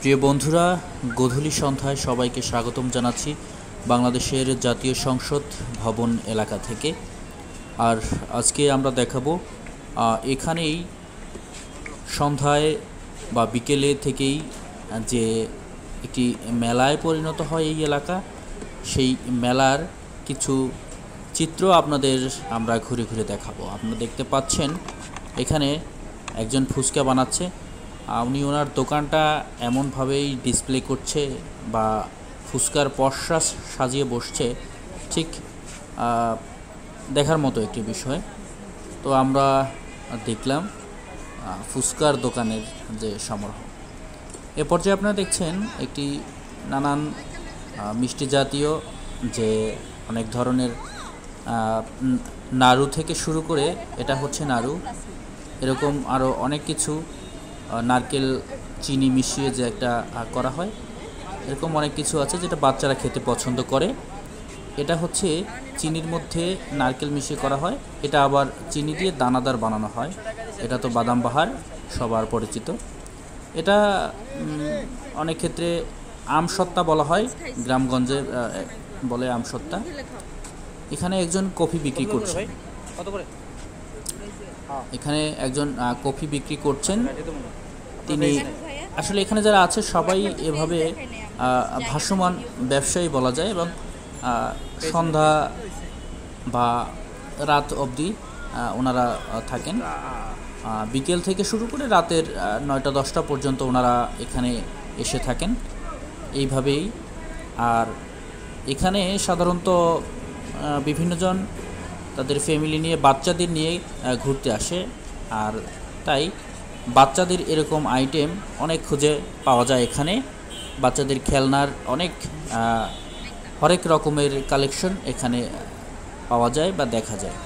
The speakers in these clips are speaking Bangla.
প্রিয় বন্ধুরা, গোধূলি সন্ধ্যায় সবাইকে স্বাগতম জানাচ্ছি বাংলাদেশের জাতীয় সংসদ ভবন এলাকা থেকে। আর আজকে আমরা দেখাবো এখানেই সন্ধ্যায় বা বিকেলে থেকেই যে একটি মেলায় পরিণত হয় এই এলাকা, সেই মেলার কিছু চিত্র আপনাদের আমরা ঘুরে ঘুরে দেখাবো। আপনারা দেখতে পাচ্ছেন এখানে একজন ফুচকা বানাচ্ছে। উনি ওনার দোকানটা এমনভাবেই ডিসপ্লে করছে বা ফুচকার পসরা সাজিয়ে বসছে, ঠিক দেখার মতো একটি বিষয়। তো আমরা দেখলাম ফুচকার দোকানের যে সমারোহ। এ পর্যায়ে আপনারা দেখছেন একটি নানান মিষ্টি জাতীয় যে অনেক ধরনের নাড়ু থেকে শুরু করে, এটা হচ্ছে নাড়ু, এরকম আরও অনেক কিছু নারকেল চিনি মিশিয়ে যে একটা করা হয়, এরকম অনেক কিছু আছে যেটা বাচ্চারা খেতে পছন্দ করে। এটা হচ্ছে চিনির মধ্যে নারকেল মিশিয়ে করা হয়, এটা আবার চিনি দিয়ে দানাদার বানানো হয়। এটা তো বাদাম বাহার সবার পরিচিত। এটা অনেক ক্ষেত্রে আমসত্তা বলা হয়, গ্রামগঞ্জে বলে আমসত্তা। এখানে একজন কফি বিক্রি করছেন, কফি বিক্রি করছেন তিনি। আসলে এখানে যারা আছে সবাই এভাবে ভাসমান ব্যবসায়ী বলা যায়, এবং সন্ধ্যা বা রাত অবধি ওনারা থাকেন। বিকেল থেকে শুরু করে রাতের 9টা-10টা পর্যন্ত ওনারা এখানে এসে থাকেন এইভাবেই। আর এখানে সাধারণত বিভিন্নজন তাদের ফ্যামিলি নিয়ে, বাচ্চাদের নিয়ে ঘুরতে আসে। আর তাই বাচ্চাদের এরকম আইটেম অনেক খুঁজে পাওয়া যায় এখানে। বাচ্চাদের খেলনার অনেক হরেক রকমের কালেকশন এখানে পাওয়া যায় বা দেখা যায়।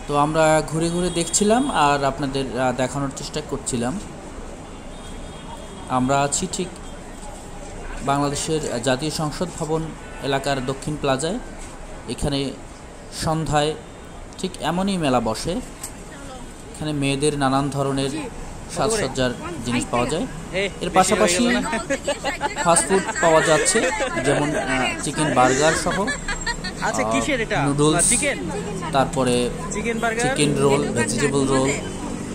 তো আমরা ঘুরে ঘুরে দেখছিলাম আর আপনাদের দেখানোর চেষ্টা করছিলাম। আমরা আছি ঠিক বাংলাদেশের জাতীয় সংসদ ভবন এলাকার দক্ষিণ প্লাজায়। এখানে সন্ধ্যায় ঠিক এমনই মেলা বসে। এখানে মেয়েদের নানান ধরনের সাজসজ্জার জিনিস পাওয়া যায়। এর পাশাপাশি ফাস্টফুড পাওয়া যাচ্ছে, যেমন চিকেন বার্গার সহ নুডলস, তারপরে চিকেন রোল, ভেজিটেবল রোল,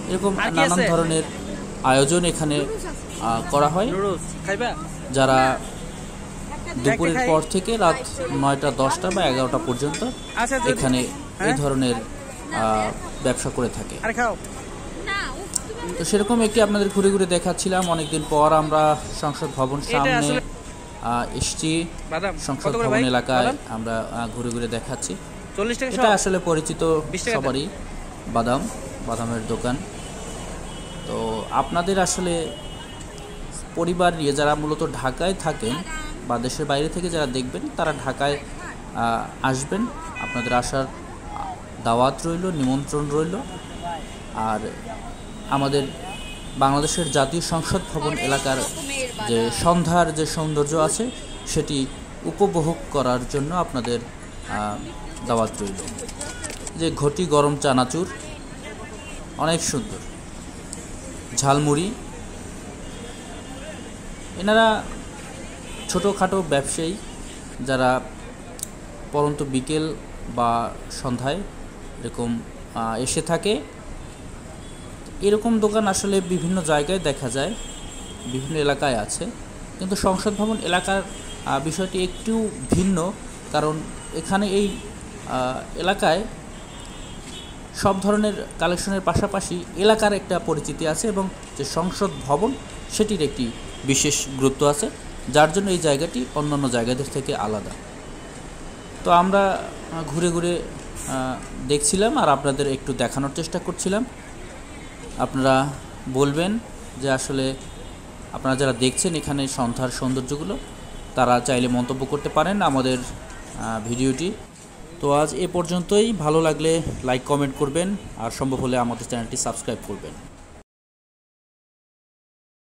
এরকম নানান ধরনের আয়োজন এখানে করা হয়। যারা দুপুরের পর থেকে রাত 9টা, 10টা বা 11টা পর্যন্ত এখানে এই ধরনের ব্যবসা করে থাকে। তো সেরকম একটি আপনাদের ঘুরে ঘুরে দেখাচ্ছিলাম। অনেকদিন পর আমরা সংসদ ভবন সামনে এসছি, সংসদ ভবন এলাকায় আমরা ঘুরে ঘুরে দেখাচ্ছি। এটা আসলে পরিচিত সবারই, বাদামের দোকান। তো আপনাদের আসলে পরিবার নিয়ে যারা মূলত ঢাকায় থাকেন বা দেশের বাইরে থেকে যারা দেখবেন, তারা ঢাকায় আসবেন। আপনাদের আসার দাওয়াত রইল, নিমন্ত্রণ রইল। আর আমাদের বাংলাদেশের জাতীয় সংসদ ভবন এলাকার যে সন্ধ্যার যে সৌন্দর্য আছে, সেটি উপভোগ করার জন্য আপনাদের দাওয়াত রইল। যে ঘটি গরম চানাচুর অনেক সুন্দর, ঝালমুড়ি। এনারা ছোটোখাটো ব্যবসায়ী যারা পরন্তু বিকেল বা সন্ধ্যায় এরকম এসে থাকে। এরকম দোকান আসলে বিভিন্ন জায়গায় দেখা যায়, বিভিন্ন এলাকায় আছে, কিন্তু সংসদ ভবন এলাকার বিষয়টি একটু ভিন্ন। কারণ এখানে এই এলাকায় সব ধরনের কালেকশনের পাশাপাশি এলাকার একটা পরিচিতি আছে, এবং যে সংসদ ভবন সেটির একটি বিশেষ গুরুত্ব আছে, যার জন্য এই জায়গাটি অন্যান্য জায়গাদের থেকে আলাদা। তো আমরা ঘুরে ঘুরে দেখছিলাম আর আপনাদের একটু দেখানোর চেষ্টা করছিলাম। আপনারা বলবেন যে আসলে আপনারা যারা দেখছেন এখানে সন্ধ্যার সৌন্দর্যগুলো, তারা চাইলে মন্তব্য করতে পারেন আমাদের ভিডিওটি। তো আজ এ পর্যন্তই। ভালো লাগলে লাইক কমেন্ট করবেন, আর সম্ভব হলে আমাদের চ্যানেলটি সাবস্ক্রাইব করবেন।